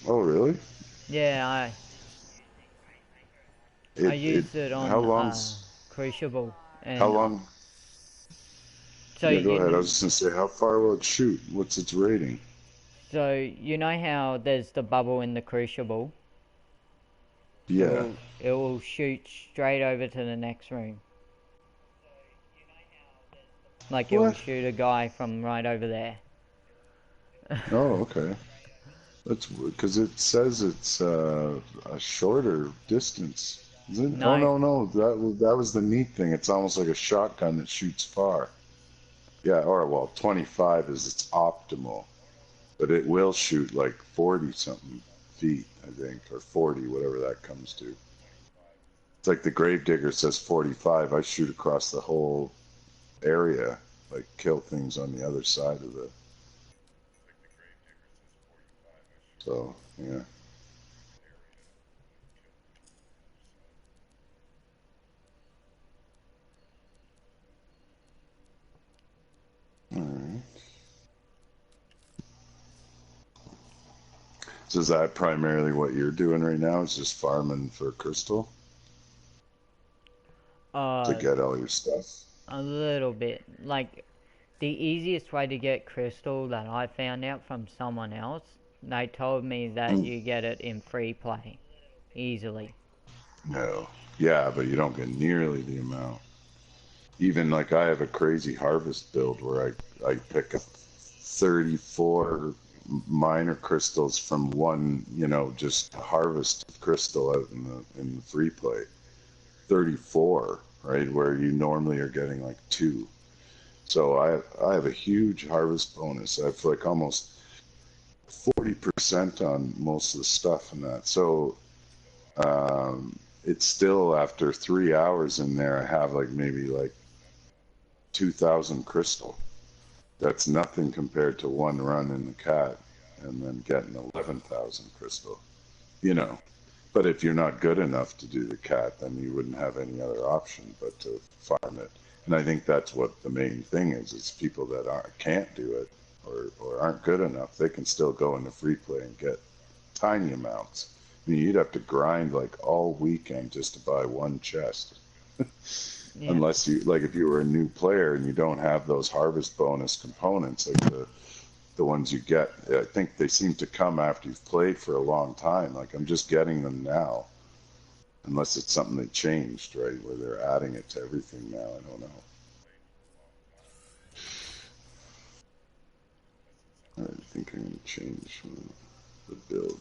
Oh, really? Yeah, I used it How on long's, Crucible, how and long? so Yeah, go ahead. I was just gonna say, how far will it shoot? What's its rating? you know how there's the bubble in the Crucible. Yeah. It will shoot straight over to the next room. Like it will What? shoot a guy from right over there. Oh, okay. That's because it says it's a shorter distance. Is it? Oh No, no, no. That was the neat thing. It's almost like a shotgun that shoots far. Yeah, or well, 25 is its optimal, but it will shoot like 40 something feet, I think, or 40, whatever that comes to. It's like the Gravedigger says 45. I shoot across the whole area, like kill things on the other side of the. So yeah. All right. So is that primarily what you're doing right now? Is just farming for crystal to uh, get all your stuff? a little bit. Like the easiest way to get crystal that I found out from someone else, they told me that Mm. you get it in free play easily. No. Yeah, but you don't get nearly the amount. Even like I have a crazy harvest build where I pick up 34 minor crystals from one, just harvest crystal out in the free play. 34, right? Where you normally are getting like two. So I have a huge harvest bonus. I have like almost 40% on most of the stuff in that. So it's still after 3 hours in there, I have like maybe like 2,000 crystal. That's nothing compared to one run in the cat and then getting 11,000 crystal, you know. But if you're not good enough to do the cat, then you wouldn't have any other option but to farm it. And I think that's what the main thing is people that can't do it or aren't good enough, they can still go into free play and get tiny amounts. I mean, you'd have to grind like all weekend just to buy one chest. Yeah. Unless you, like, if you were a new player and you don't have those harvest bonus components, like the ones you get, I think they seem to come after you've played for a long time. Like, I'm just getting them now, unless it's something they changed, right? Where they're adding it to everything now. I don't know. I think I'm going to change the build.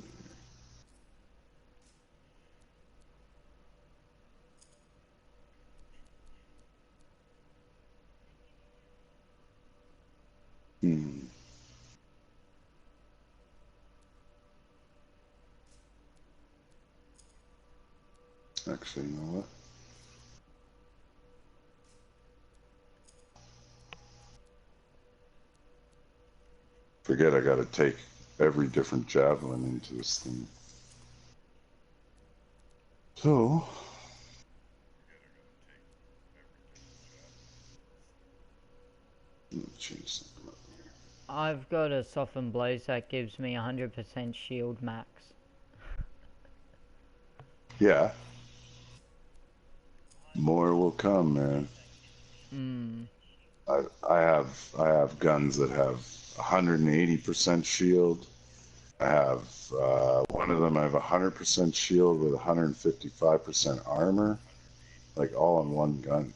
Hmm. Actually, you know what? Forget I got to take every different javelin into this thing. So, let me change something up here. I've got a softened blaze that gives me 100% shield max. Yeah, more will come, man. Mm. I have guns that have 180% shield. I have one of them. I have 100% shield with 155% armor, like all on one gun.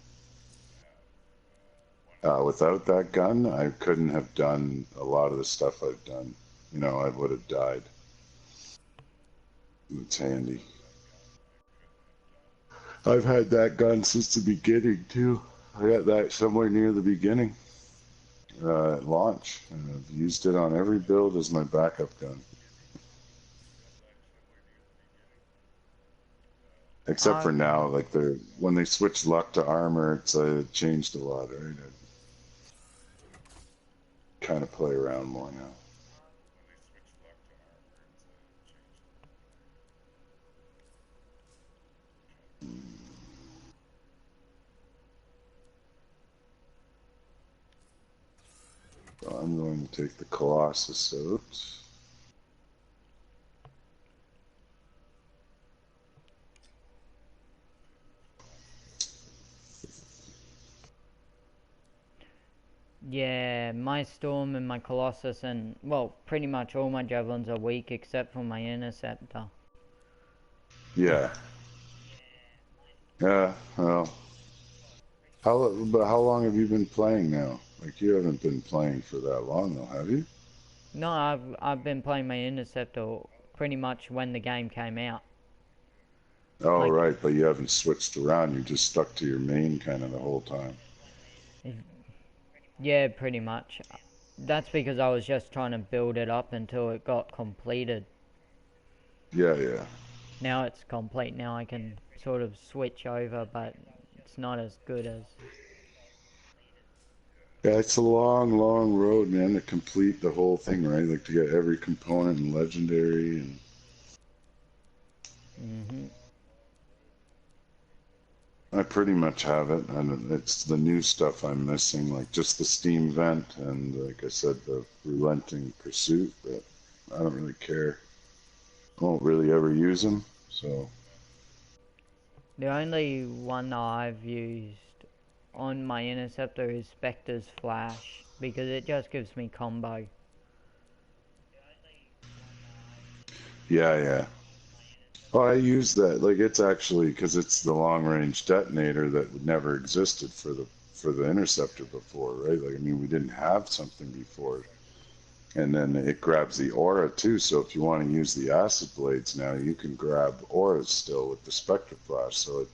Without that gun, I couldn't have done a lot of the stuff I've done. I would have died. It's handy. I've had that gun since the beginning too. I got that somewhere near the beginning at launch, and I've used it on every build as my backup gun. Except for I've now, like when they switched luck to armor, it's changed a lot, right? I kind of play around more now. So I'm going to take the Colossus out. Yeah, my Storm and my Colossus and, well, pretty much all my Javelins are weak except for my Interceptor. Yeah. Yeah. Well, how long have you been playing now? Like you haven't been playing for that long though, have you? No, I've been playing my Interceptor pretty much when the game came out. Oh, Like, right, but you haven't switched around. You just stuck to your main kind of the whole time. yeah, pretty much. That's because I was just trying to build it up until it got completed. Yeah, yeah. Now it's complete. Now I can sort of switch over, but it's not as good as. Yeah, it's a long, long road, man, to complete the whole thing, right? Like to get every component and legendary and Mhm. I pretty much have it, and it's the new stuff I'm missing, like just the steam vent and, like I said, the relenting pursuit. But I don't really care. I won't really ever use them, so The only one I've used on my Interceptor is Spectre's Flash because it just gives me combo. yeah, yeah. Well, I use that. Like it's actually because it's the long range detonator that never existed for the interceptor before, right? Like I mean, we didn't have something before, and then it grabs the aura too. So if you want to use the acid blades now, you can grab auras still with the spectre flash. So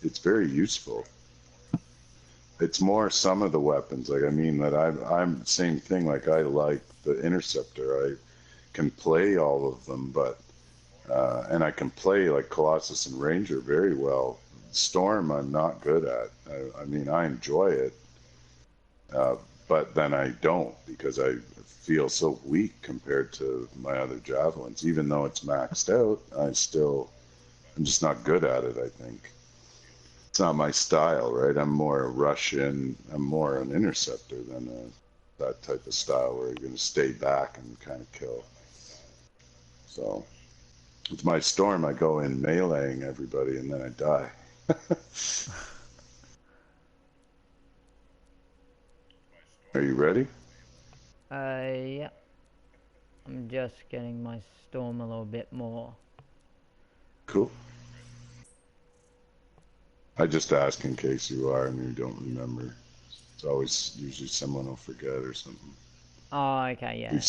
it's very useful. It's more some of the weapons. Like I mean that I'm same thing. Like I like the interceptor. I can play all of them, but and I can play like Colossus and Ranger very well. Storm, I'm not good at. I mean, I enjoy it, uh, but then I don't because I feel so weak compared to my other javelins. Even though it's maxed out, I'm just not good at it. I think it's not my style, right? I'm more a Russian. I'm more an interceptor than that type of style where you're going to stay back and kind of kill. So. With my storm, I go in meleeing everybody and then I die. Are you ready? Yeah. I'm just getting my Storm a little bit more. Cool. I just ask in case you are and you don't remember. It's always usually someone will forget or something. Oh, okay, yeah.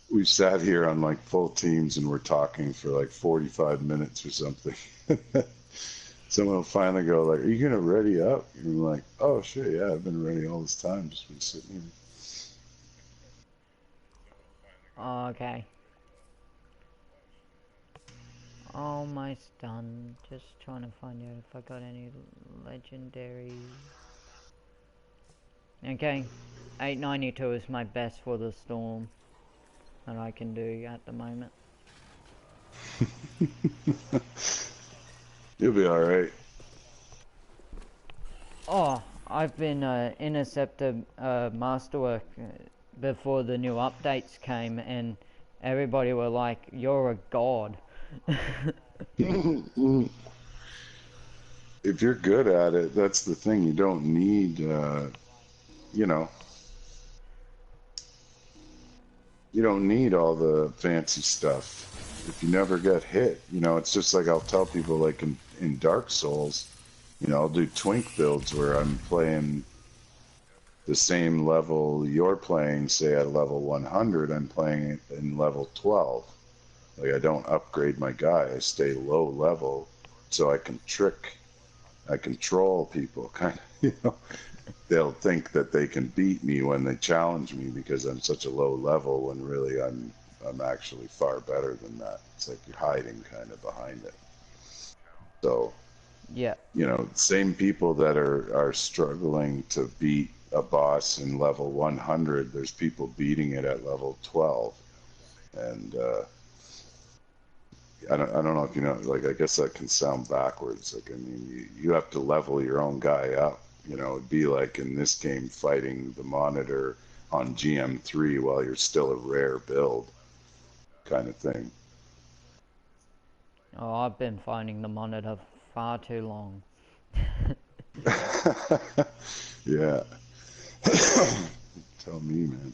We've sat here on like full teams and we're talking for like 45 minutes or something. Someone will finally go like, "Are you gonna ready up?" And I'm like, "Oh shit, yeah, I've been ready all this time, just been sitting here." Oh, okay. Almost done. Just trying to find out if I got any legendary. Okay. 892 is my best for the Storm that I can do at the moment. You'll be all right. Oh, I've been Interceptor Masterwork before the new updates came, and everybody were like, "You're a god." If you're good at it, that's the thing. You don't need, you know, you don't need all the fancy stuff. If you never get hit, it's just like I'll tell people, like in Dark Souls, I'll do twink builds where I'm playing the same level you're playing, say at level 100, I'm playing it in level 12. Like I don't upgrade my guy, I stay low level so I control people, kind of, they'll think that they can beat me when they challenge me because I'm such a low level when really I'm actually far better than that. It's like you're hiding kind of behind it. So, Yeah. same people that are struggling to beat a boss in level 100, there's people beating it at level 12. And I don't know if like I guess that can sound backwards. Like I mean, you have to level your own guy up. It'd be like in this game fighting the monitor on GM3 while you're still a rare build, kind of thing. Oh, I've been finding the monitor far too long. Yeah, Tell me, man.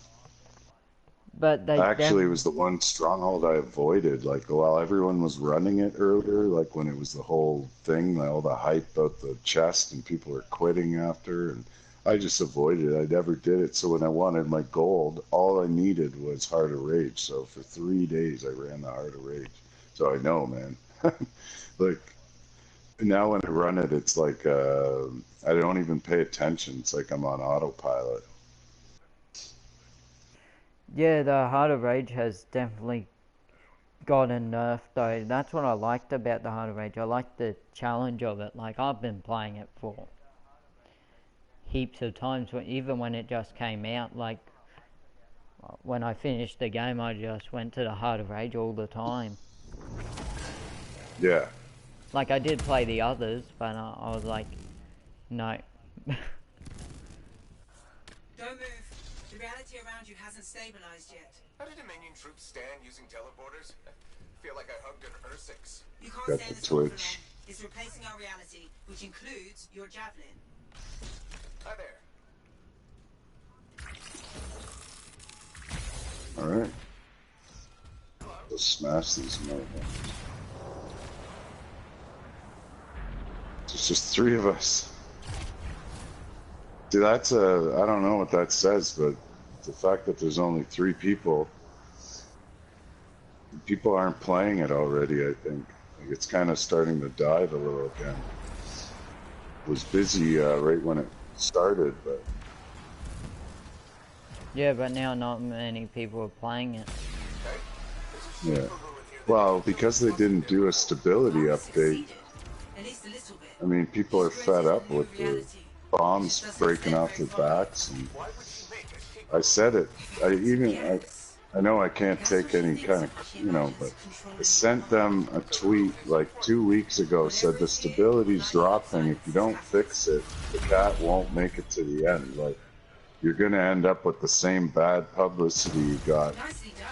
But they Actually, it them was the one stronghold I avoided. Like while everyone was running it earlier, like when it was the whole thing, like, all the hype about the chest and people were quitting after, and I just avoided it. I never did it. So when I wanted my gold, all I needed was Heart of Rage. So for 3 days, I ran the Heart of Rage. So I know, man. Like now when I run it, it's like I don't even pay attention. It's like I'm on autopilot. yeah, the Heart of Rage has definitely gotten nerfed though. That's what I liked about the Heart of Rage. I liked the challenge of it. Like I've been playing it for heaps of times, even when it just came out. Like when I finished the game, I just went to the Heart of Rage all the time. Yeah. Like I did play the others, but I was like, no. Don't move. The reality around you hasn't stabilized yet. How did Dominion troops stand using teleporters? I feel like I hugged an Ursix. You can't Got stay in the this role for Twitch. long. It's replacing our reality, which includes your javelin. Hi there. All right. Let's smash these motherfuckers. There's just 3 of us. See, that's I don't know what that says, but the fact that there's only 3 people, people aren't playing it already, I think. Like it's kind of starting to die a little again. It was busy right when it started, but Yeah, but now not many people are playing it. yeah. Well, because they didn't do a stability update, At least a little bit. I mean, people are fed up with the bombs breaking off their backs. And I said it. I know I can't take any kind of, but I sent them a tweet like 2 weeks ago, said the stability's dropping. If you don't fix it, the cat won't make it to the end. Like, you're going to end up with the same bad publicity you got Nicely done.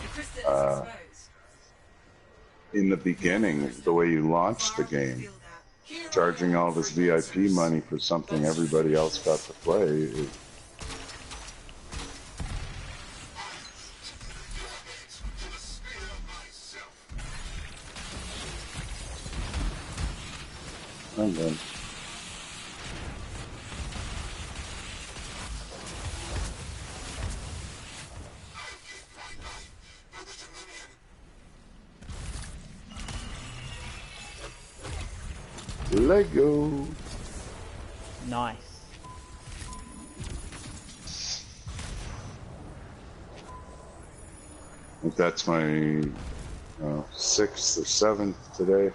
The crystal is exposed. in the beginning, the way you launched the game. Charging all this VIP money for something everybody else got to play. I'm done. Lego. Nice. I think that's my 6th or 7th today.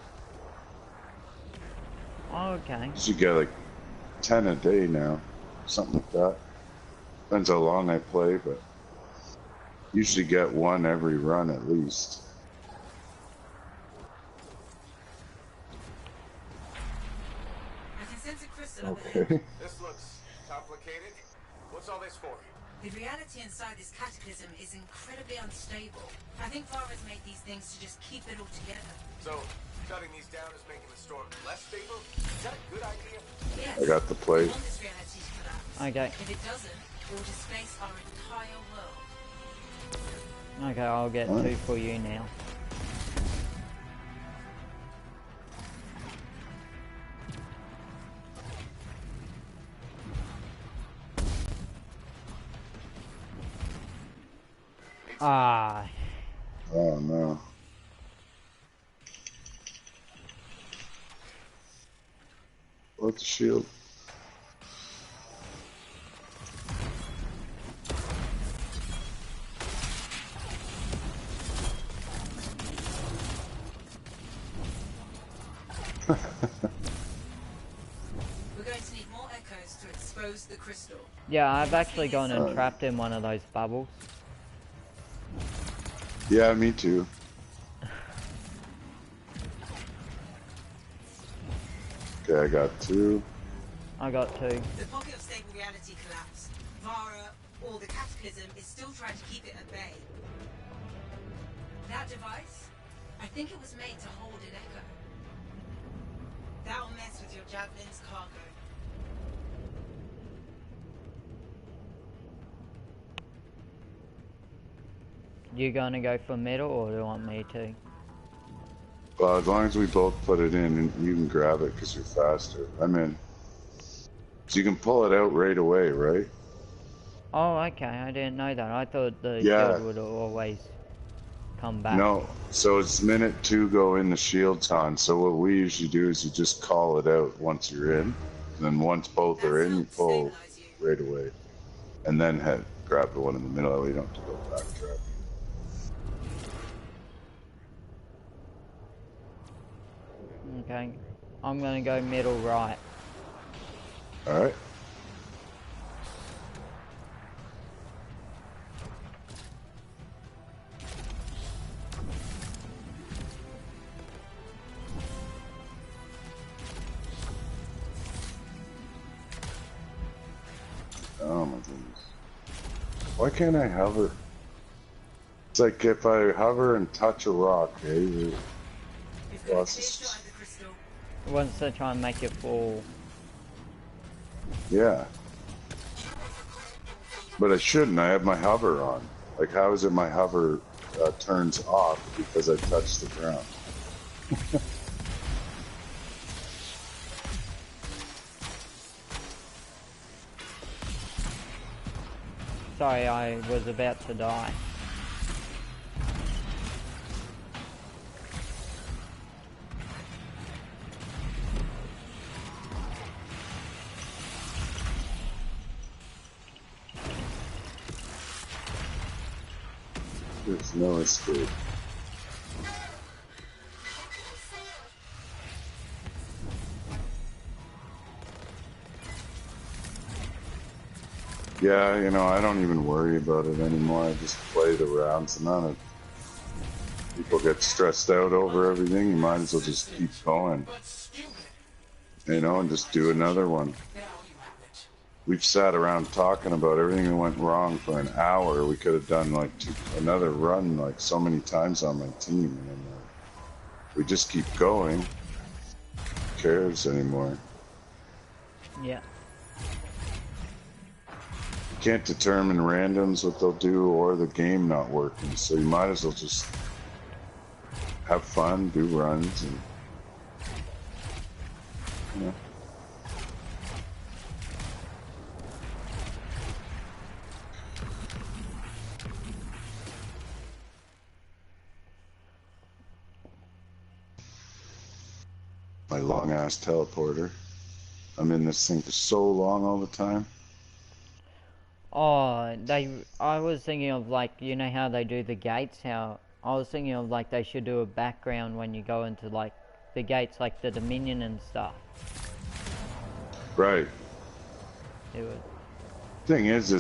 Okay. You get like 10 a day now, something like that. Depends how long I play, but usually get 1 every run at least. I can sense a crystal over Okay. there. This looks complicated. What's all this for? The reality inside this cataclysm is incredibly unstable. I think Farah's made these things to just keep it all together. So, shutting these down is making the storm less stable? Is that a good idea? Yes. I got the plate. We want this reality to collapse. Okay. If it doesn't, it will displace our entire world. Okay, I'll get 2 for you now. Ah, Oh no. What's the shield? We're going to need more echoes to expose the crystal. yeah, I've actually gone and trapped in one of those bubbles. Yeah, me too. Okay, I got 2. I got 2. The pocket of stable reality collapsed. Vara, or the cataclysm, is still trying to keep it at bay. That device, I think it was made to hold an echo. That'll mess with your javelin's cargo. You gonna go for middle, or do you want me to? Well, as long as we both put it in, and you can grab it because you're faster. I'm in. So you can pull it out right away, right? Oh, okay. I didn't know that. I thought the Yeah. shield would always come back. No. So it's minute 2 go in, the shield's on. So what we usually do is you just call it out once you're in. And then once both are in, you pull right away. And then grab the one in the middle. That way you don't have to go backtrack. Okay. I'm gonna go middle right. Alright. Oh my goodness. Why can't I hover? It's like if I hover and touch a rock, eh? Once they try and make it fall. Yeah. But I shouldn't. I have my hover on. Like, how is it my hover turns off because I touched the ground? Sorry, I was about to die. There's no escape. Yeah, you know, I don't even worry about it anymore. I just play the rounds. And none of people get stressed out over everything. You might as well just keep going. You know, and just do another one. We've sat around talking about everything that went wrong for an hour. We could have done like another run like so many times on my team. And we just keep going. Who cares anymore? Yeah. You can't determine randoms what they'll do or the game not working. So you might as well just have fun, do runs, and you know. My long ass teleporter. I'm in this thing for so long all the time. Oh, I was thinking of, like, you know how they do the gates, I was thinking of, like, they should do a background when you go into, like, the gates, like the Dominion and stuff. Right. It would. Thing is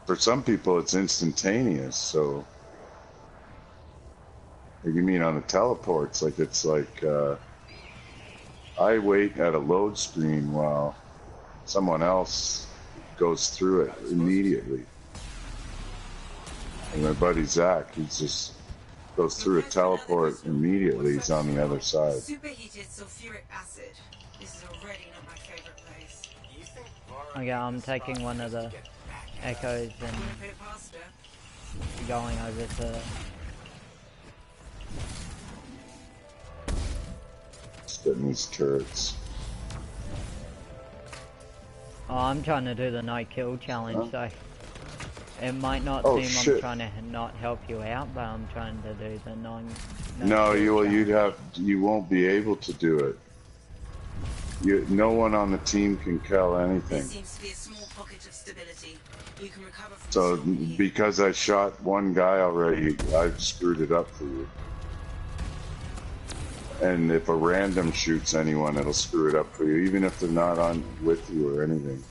for some people it's instantaneous, so you mean on the teleports, like it's like I wait at a load screen while someone else goes through it immediately. And my buddy Zach, he just goes through a teleport immediately. He's on the other side. Superheated sulfuric acid. This is already not my favorite place. Okay, I'm taking one of the echoes and going over to. Just getting these turrets. Oh, I'm trying to do the no kill challenge, so it might not seem shit. I'm trying to not help you out, but I'm trying to do the No, you won't be able to do it. No one on the team can kill anything. There seems to be a small pocket of stability. You can recover from So because I shot one guy already, I've screwed it up for you. And if a random shoots anyone, it'll screw it up for you, even if they're not on with you or anything.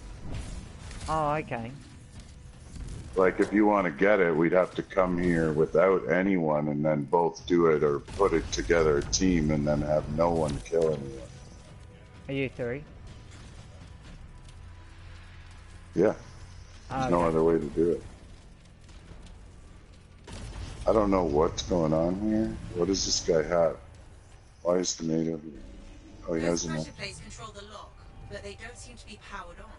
Oh, okay. Like, if you want to get it, we'd have to come here without anyone and then both do it, or put it together a team and then have no one kill anyone. Are you three? Yeah. There's no other way to do it. I don't know what's going on here. What does this guy have? Why is tomato here? Oh, he has enough. pressure plates control the lock, but they don't seem to be powered on.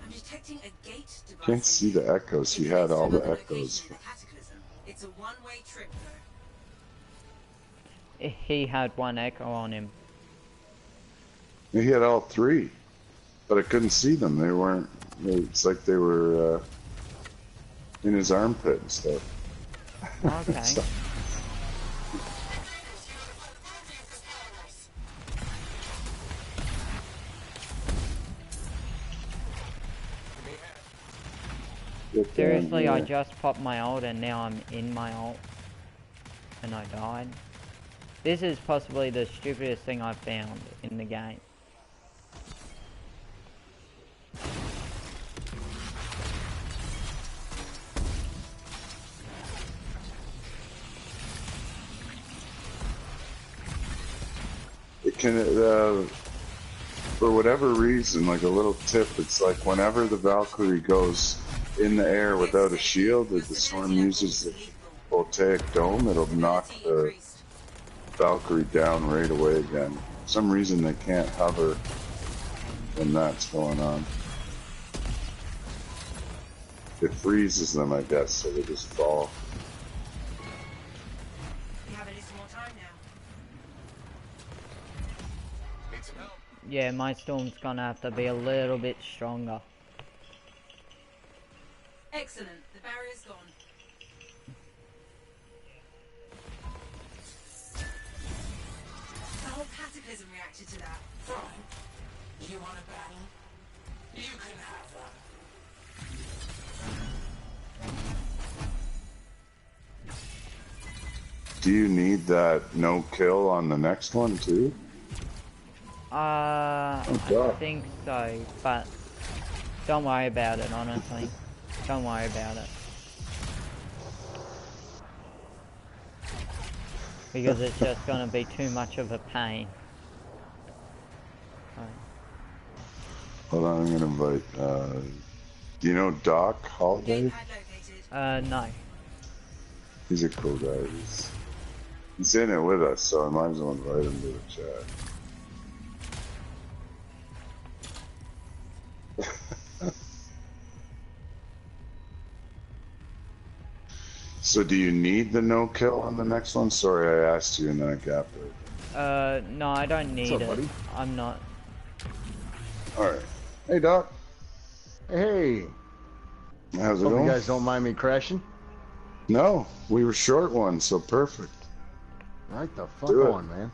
I'm detecting a gate device. Can't see the echoes. He had all the echoes. The cataclysm. It's a one-way trip, though. He had one echo on him. He had all three, but I couldn't see them. They weren't. It's like they were in his armpit and stuff. Okay. So, Seriously, I just popped my ult and now I'm in my ult. And I died. This is possibly the stupidest thing I've found in the game. it can, for whatever reason, like a little tip, it's like whenever the Valkyrie goes in the air without a shield, if the storm uses the voltaic dome, it'll knock the Valkyrie down right away again. For some reason they can't hover when that's going on. It freezes them, I guess, so they just fall. You have any more time now? Need some help? Yeah, my storm's gonna have to be a little bit stronger. Excellent. The barrier's gone. The whole cataclysm reacted to that. Fine. You want a battle? You can have one. Do you need that no kill on the next one too? I God. think so, but don't worry about it, honestly. Don't worry about it. Because it's just gonna be too much of a pain. Hold on, I'm gonna invite, do you know Doc Holiday? Had located. No. He's a cool guy. He's in it with us, so I might as well invite him to the chat. So do you need the no kill on the next one? Sorry, I asked you and then I gapped it. No, I don't need What's up, it. buddy? I'm not. Alright. Hey, Doc. Hey, How's it hope going? you guys don't mind me crashing. No, we were short one, so perfect. Right the fuck Do it. on, man.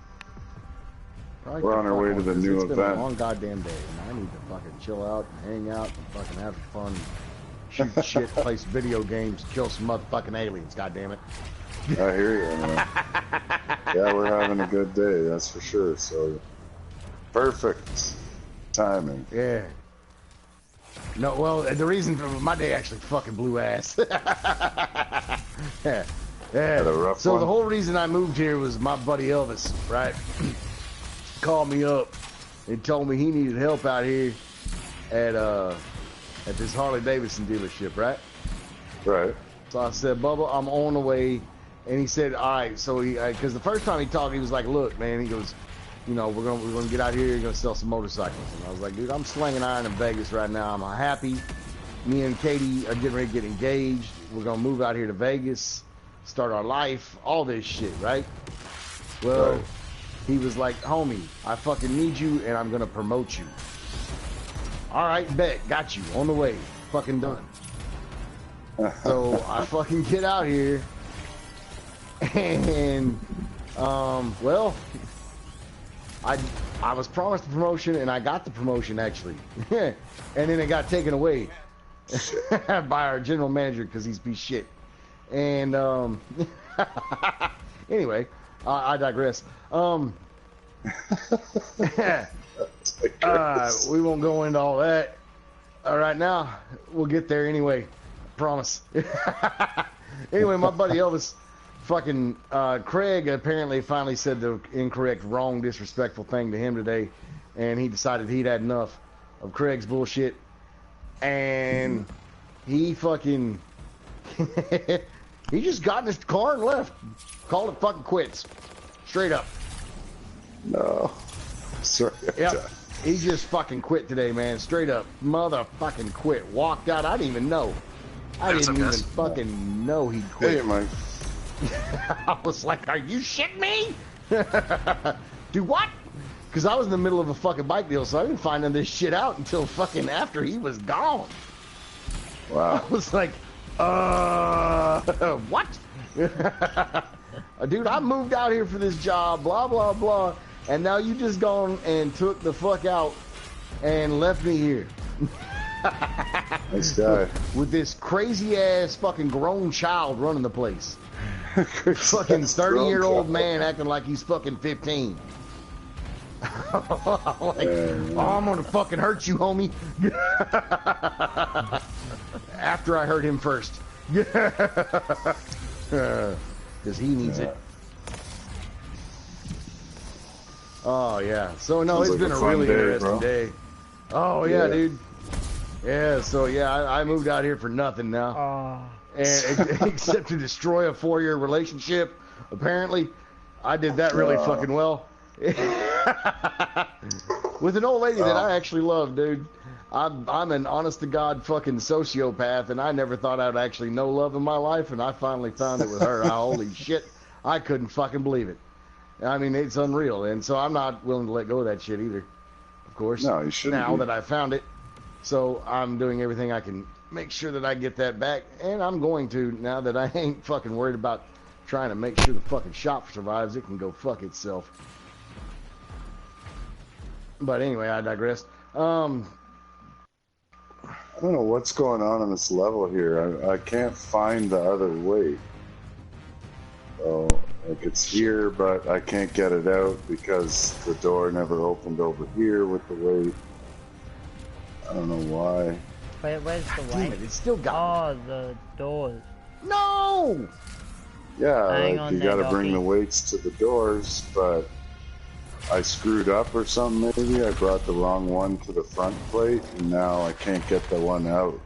Right We're the on our fuck way to the 'cause new it's been event. a long goddamn day, and I need to fucking chill out and hang out and fucking have fun, shoot shit, play some video games, kill some motherfucking aliens. Goddamn it. I hear you, man. Yeah, we're having a good day, that's for sure. So, perfect timing. Yeah. No, well, the reason for my day actually fucking blew ass. Yeah. Had a rough So one? the whole reason I moved here was my buddy Elvis, right? Called me up and told me he needed help out here at this Harley Davidson dealership, right? Right. So I said, Bubba, I'm on the way. And he said, all right. So he, because the first time he talked, he was like, look, man, he goes, you know, we're gonna get out here. You're gonna sell some motorcycles. And I was like, dude, I'm slinging iron in Vegas right now. I'm happy. Me and Katie are getting ready to get engaged. We're gonna move out here to Vegas, start our life, all this shit, right? Well, Right. he was like, homie, I fucking need you, and I'm gonna promote you. All right, bet, got you, on the way, fucking done. So I fucking get out here, and well, I was promised the promotion, and I got the promotion actually, and then it got taken away by our general manager because he's piece of shit. And anyway, I digress. We won't go into all that. All right, now we'll get there anyway. Promise. Anyway, my buddy Elvis, fucking Craig apparently finally said the incorrect, wrong, disrespectful thing to him today, and he decided he'd had enough of Craig's bullshit, and he fucking he just got in his car and left. Called it fucking quits. Straight up. No. Sorry. Yep. He just fucking quit today, man. Straight up, motherfucking quit. Walked out. I didn't even know. I didn't even fucking know he quit. Hey, Mike. I was like, are you shitting me? Do what? Because I was in the middle of a fucking bike deal, so I didn't find this shit out until fucking after he was gone. Wow. I was like, what? Dude, I moved out here for this job, blah, blah, blah, and now you just gone and took the fuck out and left me here. Nice guy. With this crazy ass fucking grown child running the place. Fucking 30-year-old man acting like he's fucking 15. I'm like, oh, I'm gonna fucking hurt you, homie. After I hurt him first. Because he needs it. Oh, yeah. So, no, Sounds it's been like a really day, interesting bro. day. Oh, yeah, dude. Yeah, so, yeah, I moved out here for nothing now. And except to destroy a 4-year relationship. Apparently, I did that really fucking well. With an old lady that I actually love, dude. I'm an honest-to-God fucking sociopath, and I never thought I'd actually know love in my life, and I finally found it with her. Holy shit, I couldn't fucking believe it. I mean, it's unreal, and so I'm not willing to let go of that shit either, of course. No, you shouldn't Now be. that I found it, so I'm doing everything I can make sure that I get that back, and I'm going to, now that I ain't fucking worried about trying to make sure the fucking shop survives. It can go fuck itself. But anyway, I digress. I don't know what's going on this level here. I can't find the other way. So, like, it's here, but I can't get it out because the door never opened over here with the weight. I don't know why. Where's the Damn weight? it, it's still got me. Oh, the doors. No! Yeah, Hang like, on you there, gotta bring Donkey. the weights to the doors, but I screwed up or something maybe. I brought the wrong one to the front plate, and now I can't get the one out.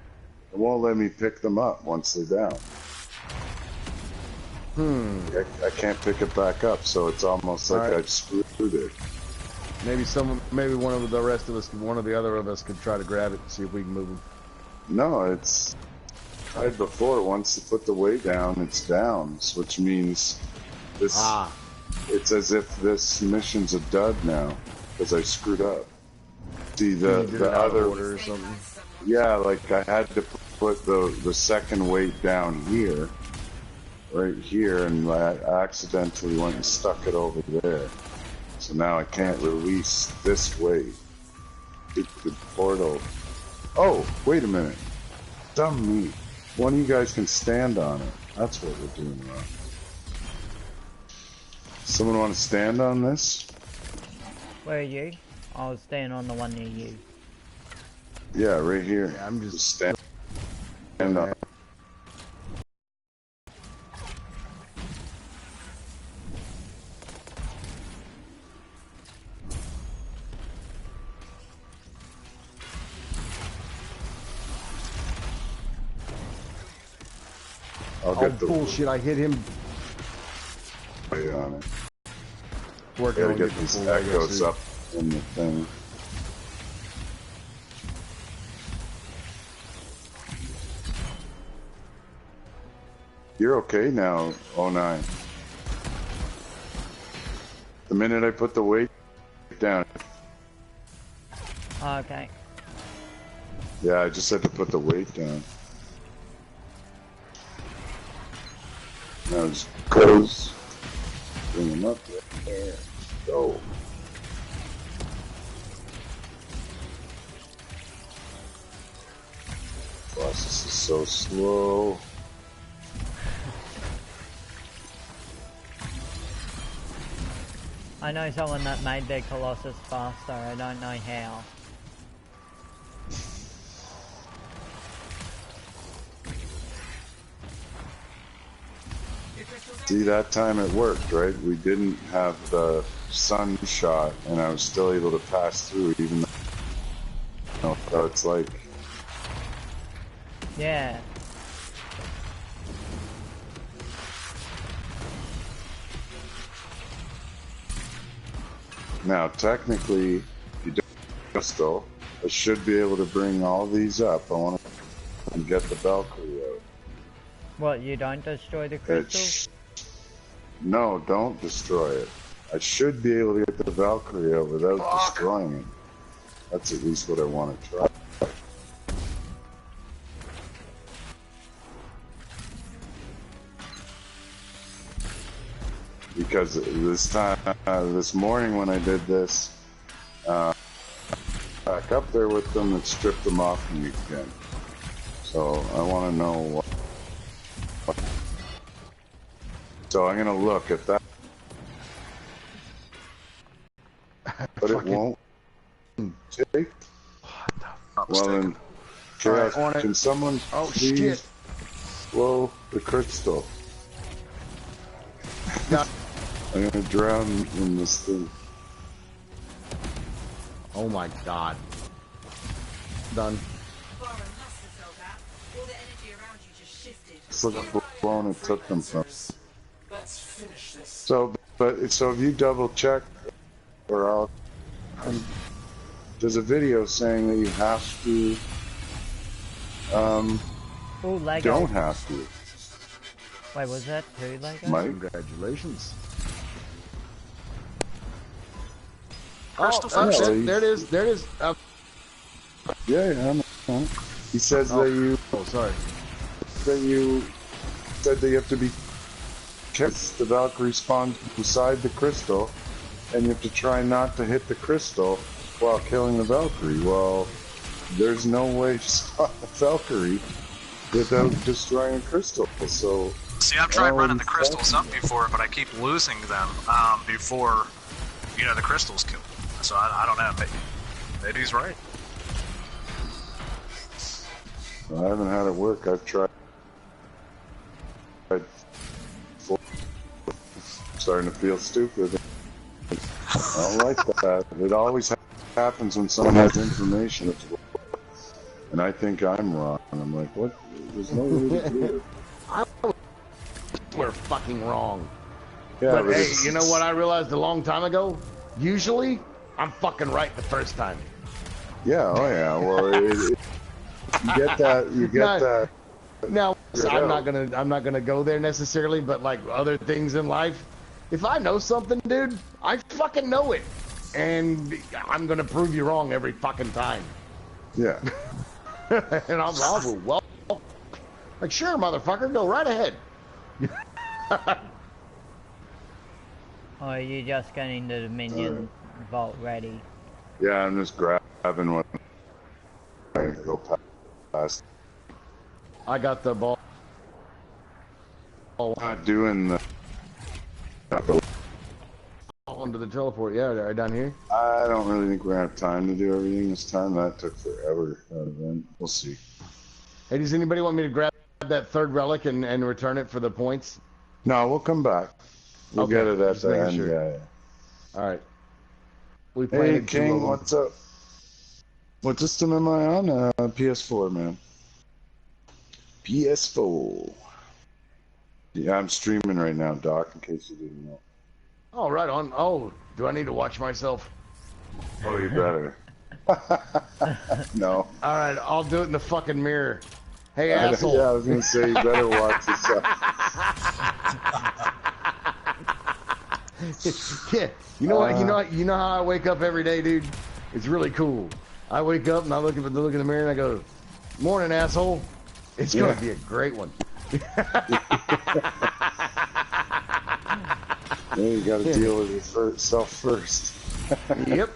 It won't let me pick them up once they're down. I can't pick it back up, so it's almost like Alright. I've screwed it. Maybe one of the rest of us, one of the other of us could try to grab it and see if we can move them. No, it's tried before. Once you put the weight down, it's down, which means this. It's as if this mission's a dud now because I screwed up. See You did the it out of other, order or something. yeah, like I had to put the second weight down here, right here, and I accidentally went and stuck it over there. So now I can't release this weight. Stupid portal. Oh, wait a minute. Dumb me. One of you guys can stand on it. That's what we're doing wrong. Someone want to stand on this? Where are you? I'll stand on the one near you. Yeah, right here. Yeah, I'm just stand on. I'll Oh, get the bullshit, I hit him. weight on it. Working Gotta on get getting these full, I guess, echoes dude. up in the thing. You're okay now, 09. The minute I put the weight down. Okay. Yeah, I just had to put the weight down. Now just goes. Bring them up there. Go. Process is so slow. I know someone that made their Colossus faster. I don't know how. See, that time it worked, right? We didn't have the sun shot, and I was still able to pass through, even though it's like, Yeah. now technically, you crystal, I should be able to bring all these up. I want to get the Valkyrie out. What, you don't destroy the crystal? No, don't destroy it. I should be able to get the Valkyrie out without destroying it. That's at least what I want to try. Because this morning when I did this, back up there with them, it stripped them off me again. So I want to know what. So I'm gonna look at that, but it won't take. Well then, Chaos, right, can someone please blow the crystal? No. I'm gonna drown in this thing. Oh my god. Done. Look at the blown it took them from. Let's finish this. So if you double check, or I'll. There's a video saying that you have to. Oh, Lego. Don't have to. Wait, was that two Lego? Mike? Congratulations. Crystal first. Yeah, There it is. There it is. Yeah, I know. He says that you. Oh, sorry. That you said that you have to be. The Valkyrie spawns beside the crystal, and you have to try not to hit the crystal while killing the Valkyrie. Well, there's no way to spawn the Valkyrie without destroying a crystal. So. See, I've tried running the crystals up before, but I keep losing them before, the crystals kill. So I don't know. Maybe he's right. I haven't had it work. I've tried. Starting to feel stupid. I don't like that. It always happens when someone has information, and I think I'm wrong. And I'm like, what? There's no way to do it. We're fucking wrong. Yeah, but hey, you know what I realized a long time ago? Usually, I'm fucking right the first time. Yeah, oh yeah. Well, you get that. You get that. Now, I'm not gonna go there necessarily, but like other things in life, if I know something, dude, I fucking know it, and I'm gonna prove you wrong every fucking time. Yeah. And I'll go, well, like, sure, motherfucker, go right ahead. Or are you just getting the Dominion vault ready? Yeah, I'm just grabbing one. I go past. I got the ball. Not doing the. Onto the teleport, yeah, right down here. I don't really think we're gonna have time to do everything this time. That took forever. That event. We'll see. Hey, does anybody want me to grab that third relic and return it for the points? No, we'll come back. We'll get it at the end. Sure. Yeah. All right. We Hey, King, what's up? What system am I on? PS4, man. PS4. Yeah, I'm streaming right now, Doc, in case you didn't know. Oh, right on. Oh, do I need to watch myself? Oh, you better. No. All right, I'll do it in the fucking mirror. Hey, asshole. Yeah, I was gonna say you better watch yourself. Yeah, you know what? You know how I wake up every day, dude. It's really cool. I wake up and I look in the mirror and I go, "Morning, asshole." It's gonna be a great one. Yeah, you gotta deal with yourself first. Yep.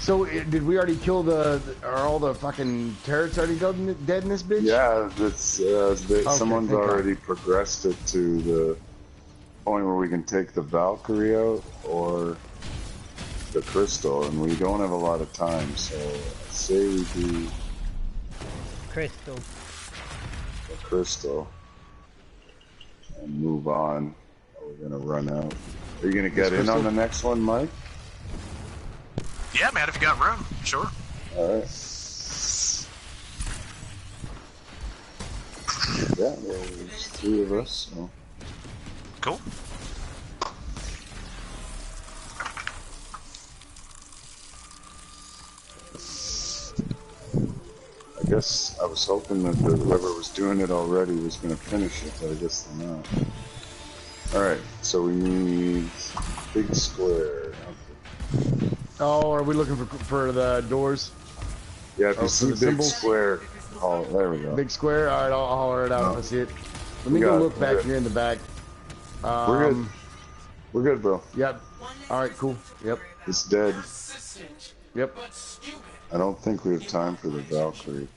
So, did we already kill are all the fucking turrets already dead in this bitch? Yeah, it's someone's already progressed it to the point where we can take the Valkyrie out or the crystal, and we don't have a lot of time, so I say we do Crystal. the crystal and move on. We're gonna run out. Are you gonna get in on the next one, Mike? Yeah, man, if you got room, sure. Alright. Yeah, there's 3 of us, so. Cool. guess I was hoping that whoever was doing it already was going to finish it, but I guess they're not. Alright, so we need big square. Oh, are we looking for the doors? Yeah, if you see big symbols? square, oh, there we go. Big square? Alright, I'll holler it out if I see it. Let me go look back here in the back. We're good. We're good, bro. Yep. Alright, cool. Yep. It's dead. Yep. I don't think we have time for the Valkyrie.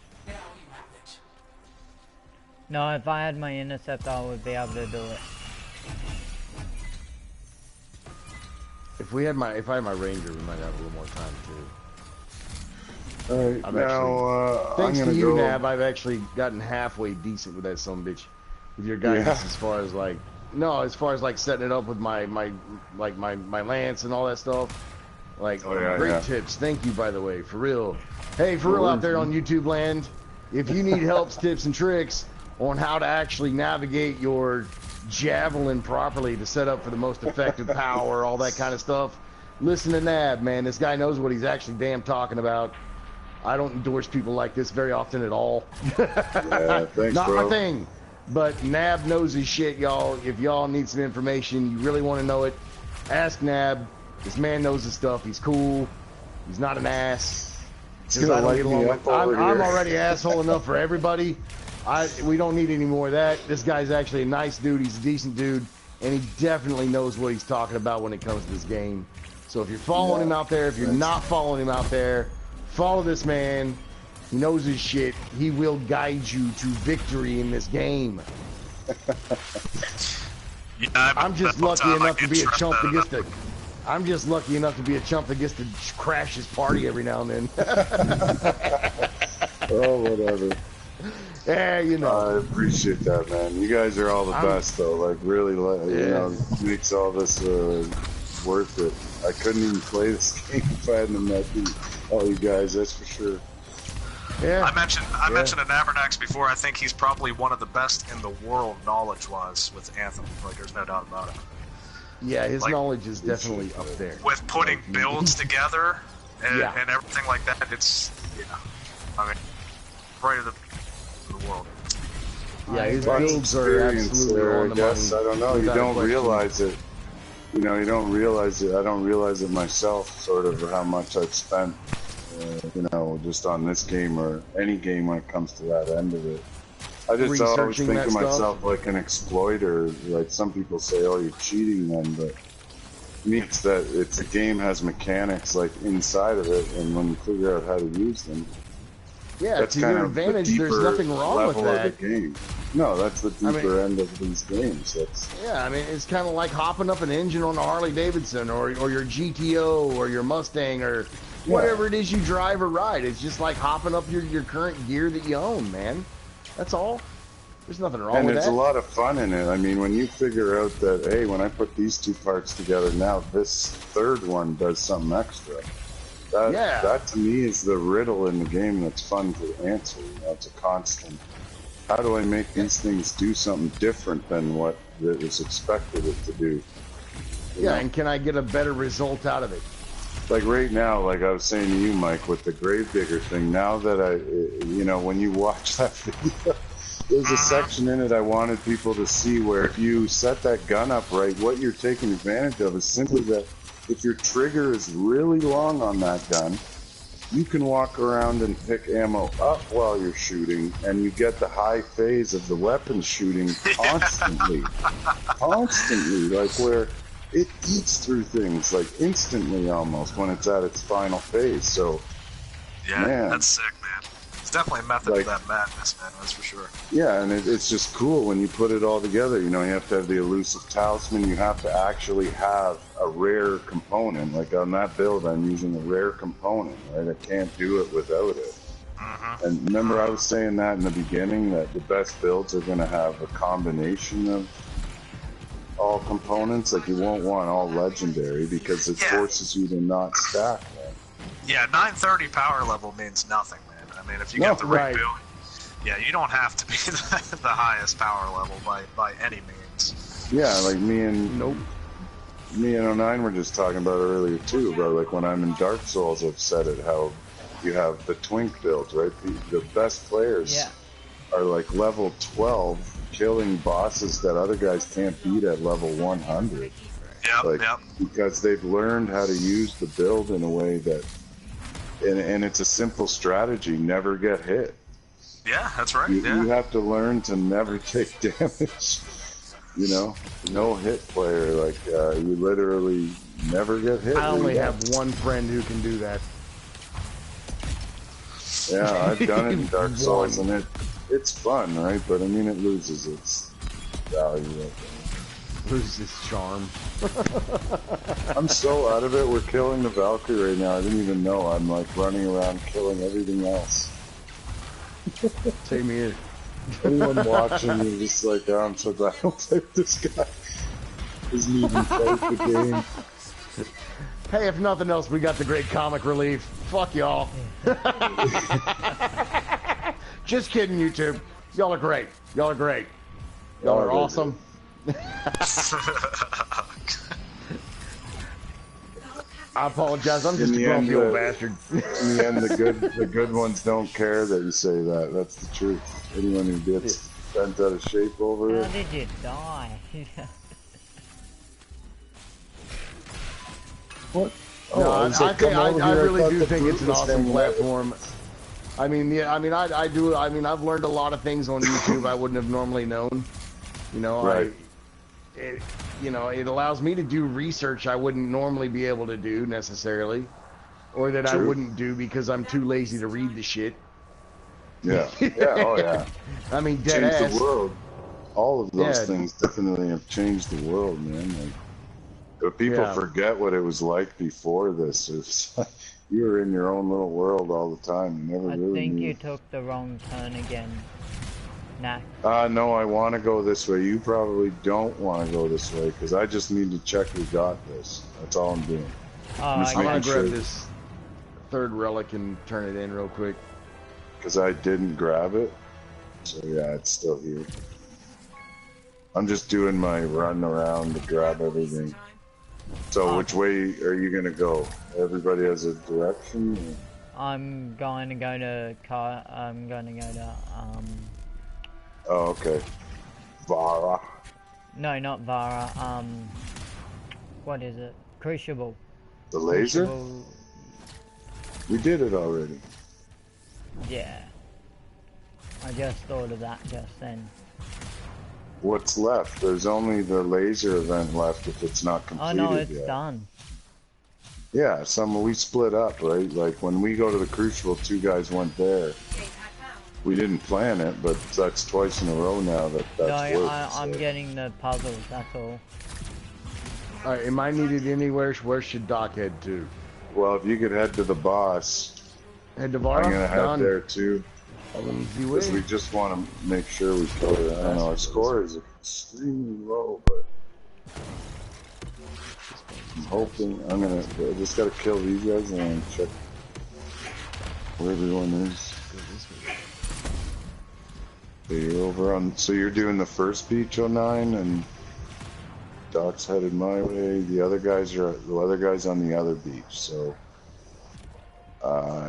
No, if I had my intercept, I would be able to do it. If I had my ranger, we might have a little more time too. Alright, now thanks I'm to gonna you, go... Nab, I've actually gotten halfway decent with that sumbitch. With your guidance, as far as like, as far as like setting it up with my lance and all that stuff. Like, great tips. Thank you, by the way, for real. Hey, for real out there on YouTube land, if you need helps, tips, and tricks on how to actually navigate your javelin properly to set up for the most effective power, all that kind of stuff, listen to Nab, man. This guy knows what he's actually damn talking about. I don't endorse people like this very often at all. Yeah, thanks, Not bro. my thing. But Nab knows his shit, y'all. If y'all need some information, you really want to know it, ask Nab. This man knows his stuff. He's cool. He's not an ass. He's gonna light me up over here. I'm already asshole enough for everybody. We don't need any more of that. This guy's actually a nice dude. He's a decent dude, and he definitely knows what he's talking about when it comes to this game. So if you're following him out there, if you're not following him out there, follow this man. He knows his shit. He will guide you to victory in this game. Yeah, I'm just lucky enough to be a chump that gets to. I'm just lucky enough to be a chump that gets to crash his party every now and then. Oh, whatever. Yeah, you know. I appreciate that, man. You guys are all the best, though. Like, really, you know, makes all this worth it. I couldn't even play this game if I hadn't met all you guys, that's for sure. Yeah. I mentioned Nabernax before. I think he's probably one of the best in the world knowledge-wise with Anthem. Like, there's no doubt about it. Yeah, his knowledge is definitely up there. With putting builds together and everything like that, it's, I mean, right of the world. Yeah, his builds are absolutely on the money. I don't know, you don't realize it. You know, you don't realize it. I don't realize it myself, sort of, how much I've spent, you know, just on this game or any game when it comes to that end of it. I just always think of myself like an exploiter. Like some people say, oh, you're cheating then, but to me it's that the game has mechanics like inside of it, and when you figure out how to use them, that's to kind your of advantage. the There's deeper nothing wrong level with that. of the game. No, that's the deeper end of these games. Yeah, I mean, it's kind of like hopping up an engine on a Harley Davidson or your GTO or your Mustang or whatever it is you drive or ride. It's just like hopping up your current gear that you own, man. That's all. There's nothing wrong with that. And there's a lot of fun in it. I mean, when you figure out that, hey, when I put these two parts together, now this third one does something extra. That to me is the riddle in the game that's fun to answer. You know, it's a constant. How do I make these things do something different than what it was expected it to do? You know? And can I get a better result out of it? Like right now, like I was saying to you, Mike, with the Gravedigger thing, now that you know, when you watch that video, there's a section in it I wanted people to see where if you set that gun up right, what you're taking advantage of is simply that if your trigger is really long on that gun, you can walk around and pick ammo up while you're shooting, and you get the high phase of the weapon shooting constantly. Constantly, like where it eats through things, like instantly almost, when it's at its final phase. So, man, that's sick, man. It's definitely a method to that madness, man, that's for sure. Yeah, and it's just cool when you put it all together. You know, you have to have the elusive talisman, you have to actually have a rare component. Like on that build, I'm using a rare component, right? I can't do it without it. And remember I was saying that in the beginning, that the best builds are going to have a combination of all components. Like you won't want all legendary because it forces you to not stack, man. Yeah, 930 power level means nothing, man. I mean, if you get the right build, you don't have to be the highest power level by any means. Yeah, like me and 09 were just talking about earlier too, about like when I'm in Dark Souls, I've said it, how you have the twink builds, right? The best players Yeah. are like level 12, killing bosses that other guys can't beat at level 100. Yep, Like, yep. because they've learned how to use the build in a way that, and it's a simple strategy, never get hit. Yeah, that's right. You Yeah. have to learn to never take damage. You know, no hit player, like, you literally never get hit. I only have one friend who can do that. Yeah, I've done it in Dark Souls, and it's fun, right? But I mean, it loses its value. Loses its charm. I'm so out of it. We're killing the Valkyrie right now. I didn't even know. I'm like running around killing everything else. Same here. Anyone watching is just like, oh, I'm so glad I don't play with this guy. Doesn't even play the game. Hey, if nothing else, we got the great comic relief. Fuck y'all. Just kidding, YouTube. Y'all are great. Y'all are great. Y'all are awesome. I apologize. I'm just a grumpy old bastard. In the end, the good ones don't care that you say that. That's the truth. Anyone who gets bent out of shape over it. How did you die? What? No, Oh, I really do think it's an awesome platform. I mean, yeah, I mean, I do. I mean, I've learned a lot of things on YouTube I wouldn't have normally known. You know, right. You know, it allows me to do research I wouldn't normally be able to do necessarily, or that True. I wouldn't do because I'm too lazy to read the shit. Yeah. Yeah. Oh yeah. I mean, dead changed ass. the world. All of those Yeah. things definitely have changed the world, man. Like, but people forget what it was like before this. It's like you were in your own little world all the time. You never I really think knew. you took the wrong turn again. Nah. No, I want to go this way. You probably don't want to go this way because I just need to check we got this. That's all I'm doing. Oh, just I'm gonna making grab sure- this third relic and turn it in real quick. Because I didn't grab it. So yeah, it's still here. I'm just doing my run around to grab everything. So which way are you gonna go? Everybody has a direction? Or? I'm going to go to Oh, okay. Vara. no, not Vara, what is it? Crucible. The laser? Crucible, We did it already. yeah. I just thought of that just then. What's left? There's only the laser event left if it's not Oh completed no, it's yet. done. Yeah, we split up, right? Like when we go to the Crucible, 2 guys went there. We didn't plan it, but that's twice in a row now that's No, worked. I'm getting the puzzles, that's all. Alright, am I needed anywhere? Where should Doc head to? Well, if you could head to the boss, Head to Vara? I'm gonna head Done. there too. Easy Because we way. just want to make sure we kill it. I don't know, our score is extremely low, but I'm hoping I just gotta kill these guys and then check where everyone is. So you're over on, so you're doing the first beach 09 and Doc's headed my way. The other guys on the other beach. So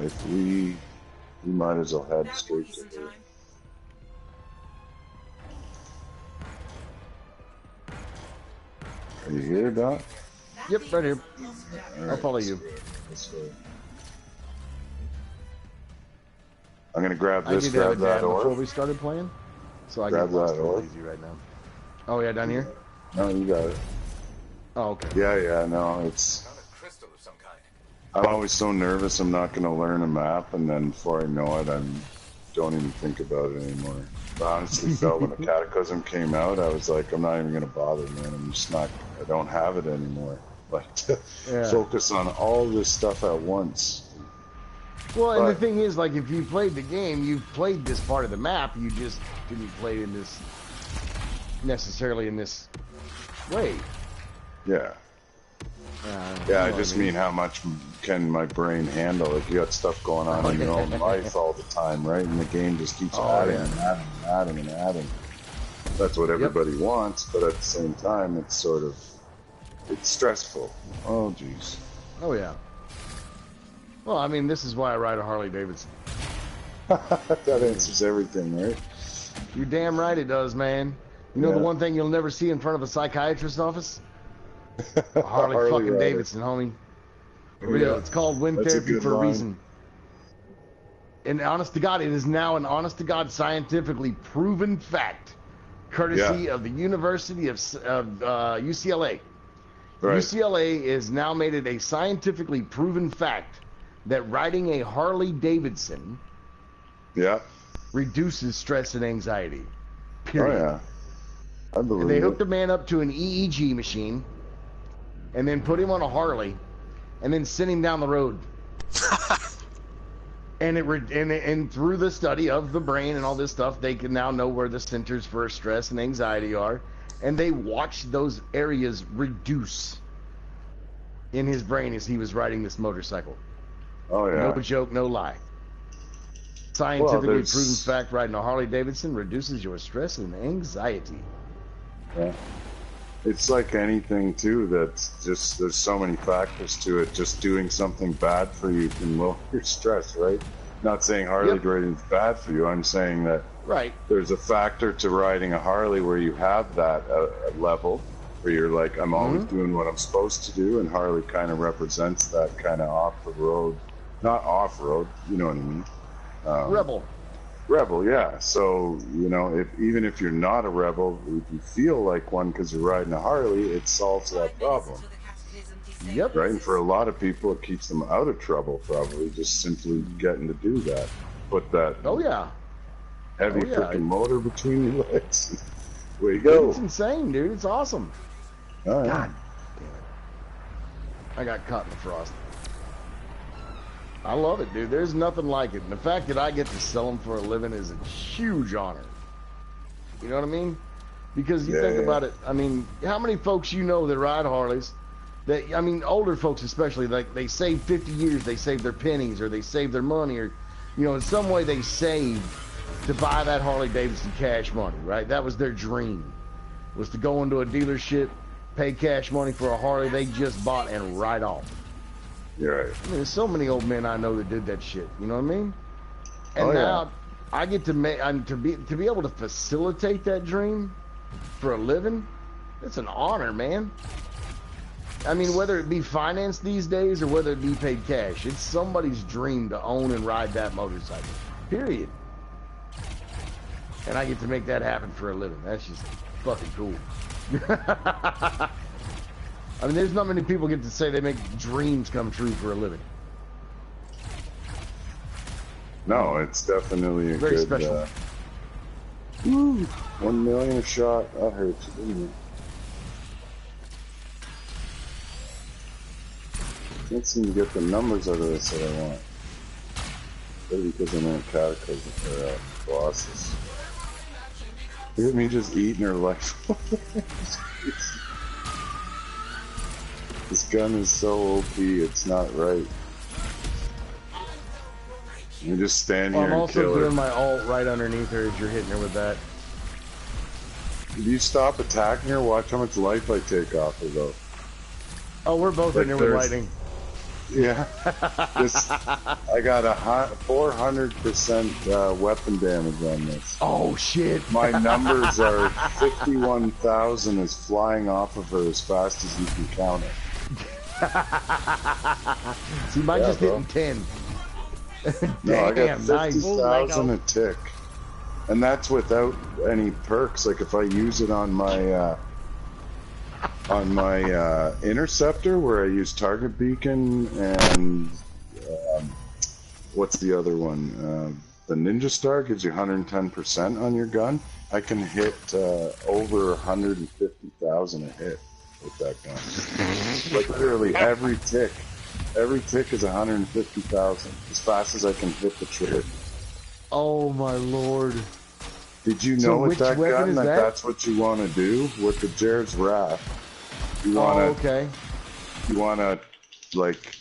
if we might as well head straight to her. Are you here, Doc? Yep, right here. All I'll follow you. This way. I'm gonna grab I this, did have grab a that dab before orb. we started playing, so I Grab get lost that real orb. easy right now. Oh yeah, down here. No, you got it. Oh okay. Yeah, no, it's. Found a crystal of some kind. I'm always so nervous I'm not gonna learn a map, and then before I know it, don't even think about it anymore. I honestly felt when the Cataclysm came out, I was like, I'm not even gonna bother, man. I'm just not. I don't have it anymore. Like to focus on all this stuff at once. Well, and the thing is, like, if you played the game, you've played this part of the map. You just didn't play in this necessarily in this way. Yeah. Yeah, I just mean how much can my brain handle if you got stuff going on in your own life all the time, right? And the game just keeps adding and adding. That's what everybody wants, but at the same time, it's sort of, it's stressful. Oh, jeez. Oh, yeah. Well, I mean, this is why I ride a Harley Davidson. That answers everything, right? You're damn right it does, man. You know Yeah. the one thing you'll never see in front of a psychiatrist's office? A Harley fucking rider. Davidson, homie. For real. Yeah. It's called wind That's a therapy good for a line. reason. And honest to God, it is now an honest to God scientifically proven fact, courtesy of the University of UCLA. Right. UCLA has now made it a scientifically proven fact that riding a Harley Davidson Yeah. reduces stress and anxiety. Oh Period. yeah. I believe They it. hooked a man up to an EEG machine and then put him on a Harley and then sent him down the road. And through the study of the brain and all this stuff, they can now know where the centers for stress and anxiety are, and they watched those areas reduce in his brain as he was riding this motorcycle. Oh yeah. No joke, no lie. Scientifically there's- proven fact: riding a Harley Davidson reduces your stress and anxiety. Yeah. It's like anything too. That's just there's so many factors to it. Just doing something bad for you can lower your stress, right? Not saying Harley Yep. riding is bad for you. I'm saying that Right. there's a factor to riding a Harley where you have that level where you're like, I'm always doing what I'm supposed to do, and Harley kind of represents that kind of off the road, not off road. You know what I mean? Rebel, yeah. So, you know, even if you're not a rebel, if you feel like one because you're riding a Harley, it solves that problem. Yep. Right? And for a lot of people, it keeps them out of trouble, probably, just simply getting to do that. Put that Oh yeah. heavy Oh, yeah. freaking motor between your legs. Way you go. It's insane, dude. It's awesome. All right. God damn it. I got caught in the frost. I love it, dude. There's nothing like it. And the fact that I get to sell them for a living is a huge honor. You know what I mean? Because you think about it, I mean, how many folks you know that ride Harleys, that, I mean, older folks especially, like they save 50 years, they save their pennies, or they save their money, or, you know, in some way they saved to buy that Harley Davidson cash money, right? That was their dream, was to go into a dealership, pay cash money for a Harley they just bought, and ride off. You're right. I mean, there's so many old men I know that did that shit. You know what I mean? And Oh, yeah. now I get to make to be able to facilitate that dream for a living. It's an honor, man. I mean, whether it be financed these days or whether it be paid cash, it's somebody's dream to own and ride that motorcycle. Period. And I get to make that happen for a living. That's just fucking cool. I mean, there's not many people get to say they make dreams come true for a living. No, it's definitely a Very good. special. 1 million a shot. That hurts, didn't it? Can't seem to get the numbers out of this that I want. Maybe because I'm in a cataclysm or bosses. Look at me just eating her life. This gun is so OP, it's not right. You just stand here I'm and also kill her. doing my alt right underneath her as you're hitting her with that. If you stop attacking her, watch how much life I take off her, though. Oh, we're both Like in there with there's- lightning. Yeah. I got a 400% weapon damage on this. Oh, shit. My numbers are 51,000 is flying off of her as fast as you can count it. See, mine Yeah, just bro. hitting 10. No, I got Damn, nice. 50,000 a tick. And that's without any perks. Like if I use it on my interceptor, where I use target beacon and what's the other one? The Ninja Star gives you 110% on your gun. I can hit over 150,000 a hit with that gun. Like literally every tick. Every tick is 150,000. As fast as I can hit the trigger. Oh, my lord. Did you So know with which that weapon gun is that that? that's what you want to do with the Jared's Wrath? You want to, Oh, okay. you want to, like,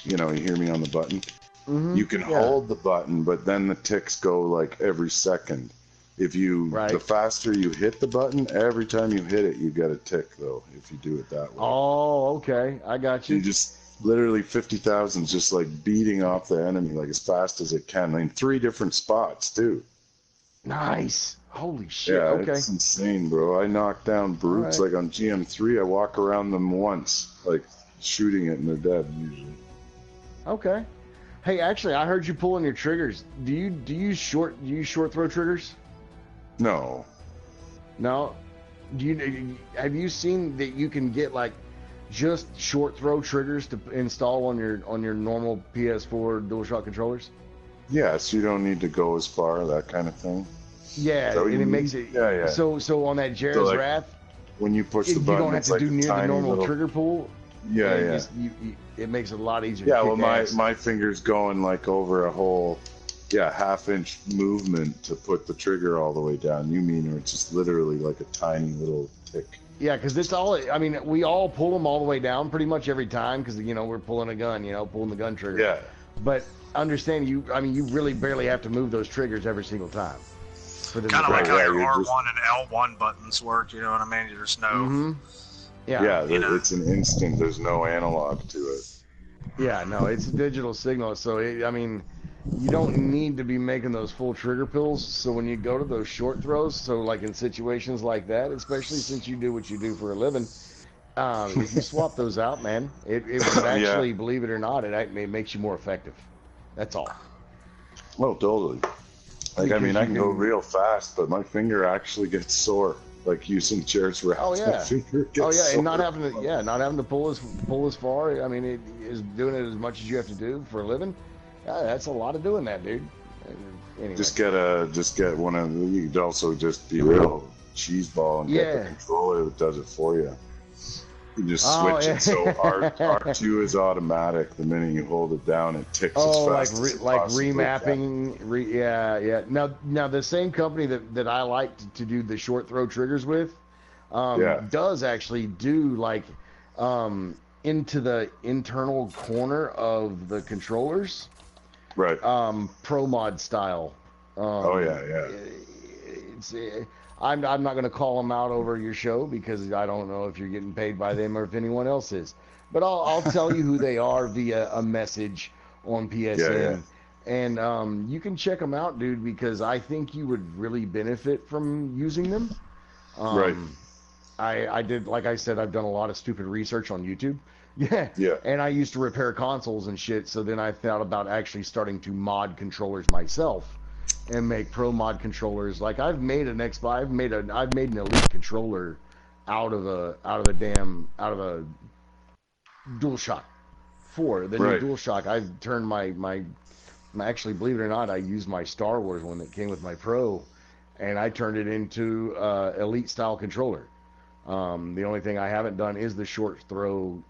you know, you hear me on the button? Mm-hmm. You can hold the button, but then the ticks go like every second. If you, the faster you hit the button, every time you hit it, you get a tick though. If you do it that way, Oh, okay. I got you. you just literally 50,000 just like beating off the enemy like as fast as it can in 3 different spots too. Nice. Holy shit. Yeah, Okay. it's insane, bro. I knock down brutes Alright. like on GM3. I walk around them once, like shooting it, and they're dead usually. Okay. Hey, actually, I heard you pulling your triggers. Do you use short throw triggers? No. No. Have you seen that you can get like just short throw triggers to install on your normal PS4 DualShock controllers? Yeah, so you don't need to go as far, that kind of thing. Yeah, So and it makes it. Yeah. So on that Jared's like, Wrath, when you push the you button, don't have it's to like do a near the tiny normal little... trigger pull. Yeah, and yeah. It makes it a lot easier. Yeah, to well, kick ass. my finger's going like over a whole, half-inch movement to put the trigger all the way down. You mean, or it's just literally like a tiny little tick. Yeah, because it's all. I mean, we all pull them all the way down pretty much every time because we're pulling a gun. Pulling the gun trigger. Yeah. But understand you. I mean, you really barely have to move those triggers every single time. For them Kind of to like go. how your you're R1 just- and L1 buttons work, you know what I mean? You just know. Mm-hmm. Yeah. Yeah, you know. it's an instant. There's no analog to it. Yeah, no, it's a digital signal, so I mean, you don't need to be making those full trigger pulls. So when you go to those short throws, so like in situations like that, especially since you do what you do for a living, if you swap those out, man, it would actually, believe it or not, it makes you more effective. That's all. Well, totally. Like, I Because mean, I you can go can- real fast, but my finger actually gets sore. Like using Jared's Wrath, Oh, yeah. my finger gets Oh yeah, sore. and not having to pull as far. I mean, it is doing it as much as you have to do for a living. Yeah, that's a lot of doing that, dude. Anyway. Just get one of. You could also just be real cheeseball and get the controller that does it for you. You can just switch it so R2 is automatic. The minute you hold it down, it ticks as fast as it possibly remapping. can. Yeah. Now the same company that I like to do the short throw triggers with, does actually do like into the internal corner of the controllers, Right. pro mod style. It's. I'm not going to call them out over your show because I don't know if you're getting paid by them or if anyone else is. But I'll tell you who they are via a message on PSN. Yeah. And you can check them out, dude, because I think you would really benefit from using them. Right. I did, like I said, I've done a lot of stupid research on YouTube. Yeah. And I used to repair consoles and shit, so then I thought about actually starting to mod controllers myself and make pro mod controllers. Like I've made an Xbox, I've made an Elite controller out of a DualShock 4. The new DualShock, I've turned my actually, believe it or not, I used my Star Wars one that came with my Pro, and I turned it into Elite style controller. The only thing I haven't done is the short throw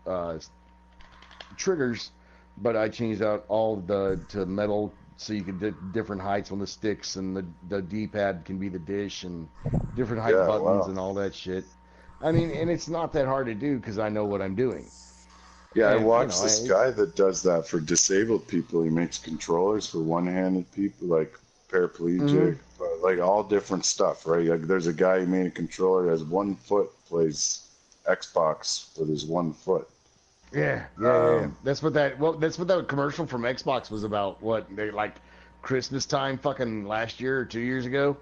triggers, but I changed out all to metal. So you can do different heights on the sticks, and the D-pad can be the dish, and different height buttons and all that shit. I mean, and it's not that hard to do because I know what I'm doing. Yeah, And, I watched this guy that does that for disabled people. He makes controllers for one-handed people, like paraplegic, like all different stuff, right? Like, there's a guy who made a controller that has 1 foot, plays Xbox with his 1 foot. Yeah. That's what that commercial from Xbox was about. What, they like Christmas time fucking last year or 2 years ago?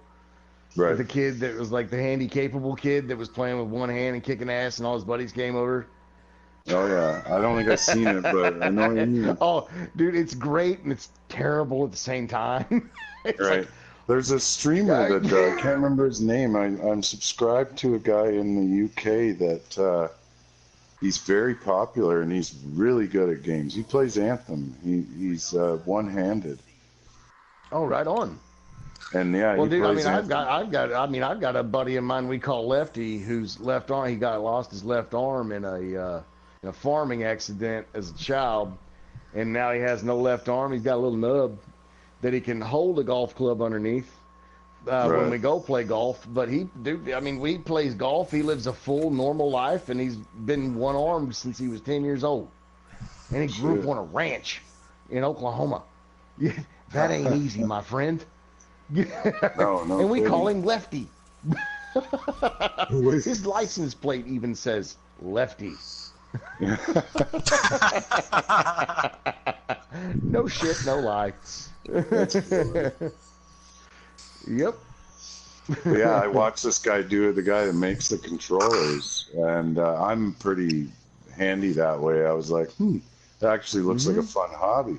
Right. The kid that was like the handy capable kid that was playing with one hand and kicking ass, and all his buddies came over. Oh yeah, I don't think I've seen it, but I know what you mean. Oh, dude, it's great and it's terrible at the same time. It's Right. like, There's a streamer that I can't remember his name. I'm subscribed to a guy in the UK that he's very popular and he's really good at games. He plays Anthem. He's one-handed. oh, right on. And yeah, Well, he dude, I plays mean, Anthem. I've got a buddy of mine we call Lefty, whose left arm, he lost his left arm in a farming accident as a child, and now he has no left arm. He's got a little nub that he can hold a golf club underneath when we go play golf. But he plays golf. He lives a full normal life, and he's been one-armed since he was 10 years old, and he grew up on a ranch in Oklahoma. That ain't easy, my friend. No, and we kidding. call him Lefty. His license plate even says Lefty. No shit, no lie. Yep. Yeah, I watched this guy do it, the guy that makes the controllers, and I'm pretty handy that way. I was like, that actually looks like a fun hobby.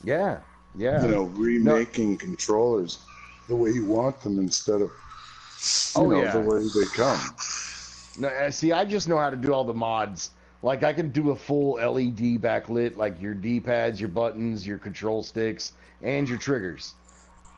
Yeah, yeah. You know, remaking controllers the way you want them instead of, the way they come. No, see, I just know how to do all the mods. Like, I can do a full LED backlit, like your D-pads, your buttons, your control sticks, and your triggers.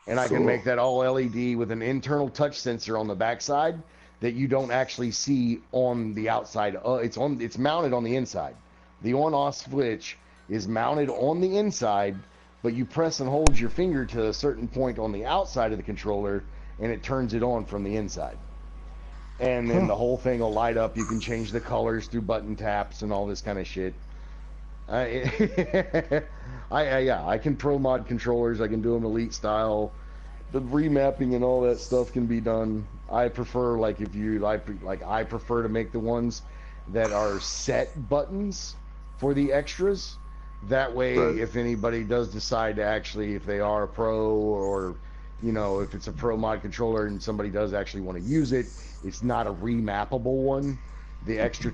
And I can make that all LED with an internal touch sensor on the backside that you don't actually see on the outside. It's mounted on the inside. The on-off switch is mounted on the inside, but you press and hold your finger to a certain point on the outside of the controller, and it turns it on from the inside. And then the whole thing will light up. You can change the colors through button taps and all this kind of shit. I can pro mod controllers. I can do them elite style. The remapping and all that stuff can be done. I prefer, like, I prefer to make the ones that are set buttons for the extras. That way, if anybody does decide to actually, if they are a pro, or if it's a pro mod controller and somebody does actually want to use it, it's not a remappable one. The extra